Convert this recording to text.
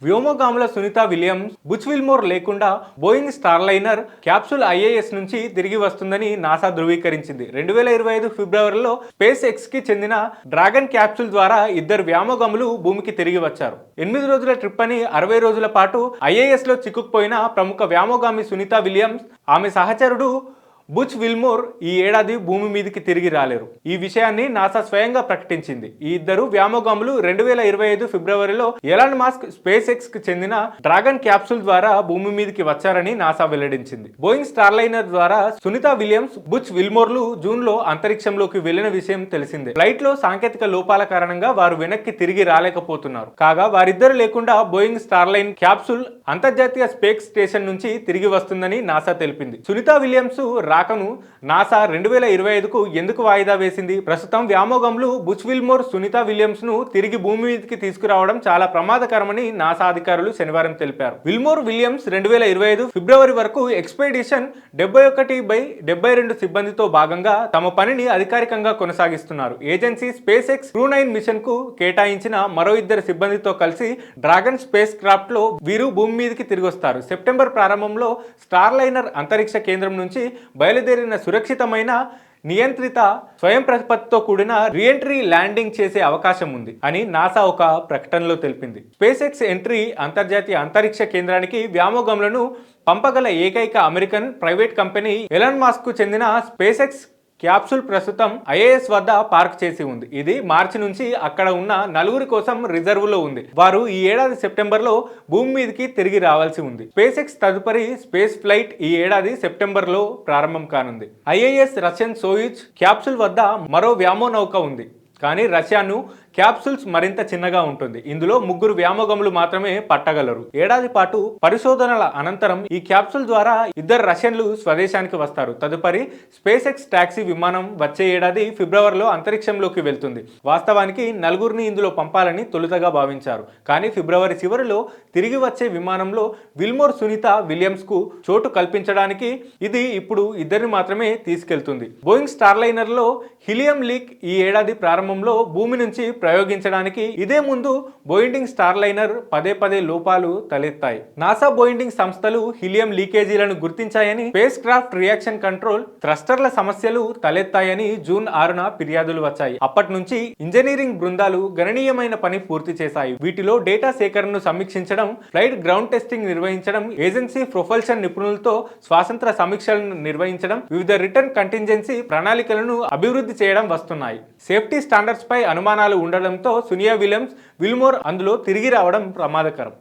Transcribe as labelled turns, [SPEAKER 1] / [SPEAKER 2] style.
[SPEAKER 1] వ్యోమగాముల Sunitha Williams, Butch Wilmore లేకుండా Boeing Starliner capsule IAS నుంచి తిరిగి వస్తుందని నాసా ధృవీకరించింది. 2025 ఫిబ్రవరిలో స్పేస్ ఎక్స్ కి చెందిన డ్రాగన్ క్యాప్సూల్ ద్వారా ఇద్దరు వ్యోమగాములు భూమికి తిరిగి వచ్చారు. 8 రోజుల ట్రిప్ అని 60 రోజుల పాటు ఐఏఎస్ లో చిక్కుకుపోయిన ప్రముఖ వ్యోమగామి సునీత విలియమ్స్, ఆమె సహచరుడు బుచ్ విల్మోర్ ఈ ఏడాది భూమి మీదకి తిరిగి రాలేరు. ఈ విషయాన్ని నాసా స్వయంగా ప్రకటించింది. ఈ ఇద్దరు వ్యోమగాములు 2025 ఫిబ్రవరిలో ఎలాన్ మస్క్ స్పేస్ ఎక్స్ కి చెందిన డ్రాగన్ క్యాప్సూల్ ద్వారా భూమి మీదకి వచ్చారని నాసా వెల్లడించింది. బోయింగ్ స్టార్లైనర్ ద్వారా సునీత విలియమ్స్, బుచ్ విల్మోర్లు జూన్ లో అంతరిక్షంలోకి వెళ్లిన విషయం తెలిసిందే. ఫ్లైట్ లో సాంకేతిక లోపాల కారణంగా వారు వెనక్కి తిరిగి రాలేకపోతున్నారు. కాగా వారిద్దరు లేకుండా బోయింగ్ స్టార్లైన్ క్యాప్సూల్ అంతర్జాతీయ స్పేస్ స్టేషన్ నుంచి తిరిగి వస్తుందని నాసా తెలిపింది. సునీత విలియమ్స్ రాకను నాసా 2025కు ఎందుకు వాయిదా వేసింది? ప్రస్తుతం వ్యోమగాములు బుచ్ విల్మోర్, సునీత విలియమ్స్ ను తిరిగి భూమి మీదకి తీసుకురావడం చాలా ప్రమాదకరమని నాసా అధికారులు శనివారం తెలిపారు. విల్మోర్, విలియమ్స్ 2025 ఫిబ్రవరి వరకు ఎక్స్పెడిషన్ 71/72 సిబ్బందితో భాగంగా తమ పనిని అధికారికంగా కొనసాగిస్తున్నారు. ఏజెన్సీ స్పేస్ ఎక్స్ క్రూ9 మిషన్ కు కేటాయించిన మరో ఇద్దరు సిబ్బందితో కలిసి డ్రాగన్ స్పేస్ క్రాఫ్ట్ లో వీరు భూమి మీదకి తిరిగి వస్తారు. సెప్టెంబర్ ప్రారంభంలో స్టార్లైనర్ అంతరిక్ష కేంద్రం నుంచి బయలుదేరిన సురక్షితమైన, నియంత్రిత, స్వయం ప్రతిపత్తితో కూడిన రీఎంట్రీ ల్యాండింగ్ చేసే అవకాశం ఉంది అని నాసా ఒక ప్రకటనలో తెలిపింది. స్పేస్ ఎక్స్ ఎంట్రీ అంతర్జాతీయ అంతరిక్ష కేంద్రానికి వ్యోమగాములను పంపగల ఏకైక American private company Elon Musk కు చెందిన స్పేస్ ఎక్స్ క్యాప్సూల్ ప్రస్తుతం ఐఏఎస్ వద్ద పార్క్ చేసి ఉంది. ఇది మార్చి నుంచి అక్కడ ఉన్న 4 కోసం రిజర్వ్ లో ఉంది. వారు ఈ ఏడాది సెప్టెంబర్ లో భూమి మీదకి తిరిగి రావాల్సి ఉంది. స్పేస్ ఎక్స్ తదుపరి స్పేస్ ఫ్లైట్ ఈ ఏడాది సెప్టెంబర్ లో ప్రారంభం కానుంది. ఐఏఎస్ రష్యన్ సోయుజ్ క్యాప్సూల్ వద్ద మరో వ్యోమనౌక ఉంది. కానీ రష్యాను క్యాప్సూల్స్ మరింత చిన్నగా ఉంటుంది. ఇందులో 3 వ్యోమగాములు మాత్రమే పట్టగలరు. ఏడాది పాటు పరిశోధనల అనంతరం ఈ క్యాప్సూల్ ద్వారా 2 రష్యన్లు స్వదేశానికి వస్తారు. తదుపరి స్పేస్ ఎక్స్ టాక్సీ విమానం వచ్చే ఏడాది ఫిబ్రవరిలో అంతరిక్షంలోకి వెళ్తుంది. వాస్తవానికి 4 ఇందులో పంపాలని తొలుతగా భావించారు. కానీ ఫిబ్రవరి చివరిలో తిరిగి వచ్చే విమానంలో విల్మోర్, సునీత విలియమ్స్ కు చోటు కల్పించడానికి ఇది ఇప్పుడు 2 మాత్రమే తీసుకెళ్తుంది. బోయింగ్ స్టార్లైనర్ లో హీలియం లీక్ ఈ ఏడాది ప్రారంభంలో భూమి నుంచి ప్రయోగించడానికి ఇదే ముందు బోయింగ్ స్టార్లైనర్ పదే లోపాలు తలెత్తాయి. నాసా, బోయింగ్ సంస్థలు హీలియం లీకేజీలను గుర్తించాయని, స్పేస్ క్రాఫ్ట్ రియాక్షన్ కంట్రోల్ థ్రస్టర్ల సమస్యలు తలెత్తాయని జూన్ 6న ఫిర్యాదులు వచ్చాయి. అప్పటి నుంచి ఇంజనీరింగ్ బృందాలు గణనీయమైన పని పూర్తి చేశాయి. వీటిలో డేటా సేకరణను సమీక్షించడం, ఫ్లైట్ గ్రౌండ్ టెస్టింగ్ నిర్వహించడం, ఏజెన్సీ ప్రొపల్షన్ నిపుణులతో స్వాతంత్ర సమీక్షలను నిర్వహించడం, వివిధ రిటర్న్ కంటింజెన్సీ ప్రణాళికలను అభివృద్ధి చేయడం వస్తున్నాయి. సేఫ్టీ స్టాండర్డ్స్ పై అనుమానాలు ఉండడంతో సునీత విలియమ్స్, విల్మోర్ అందులో తిరిగి రావడం ప్రమాదకరం.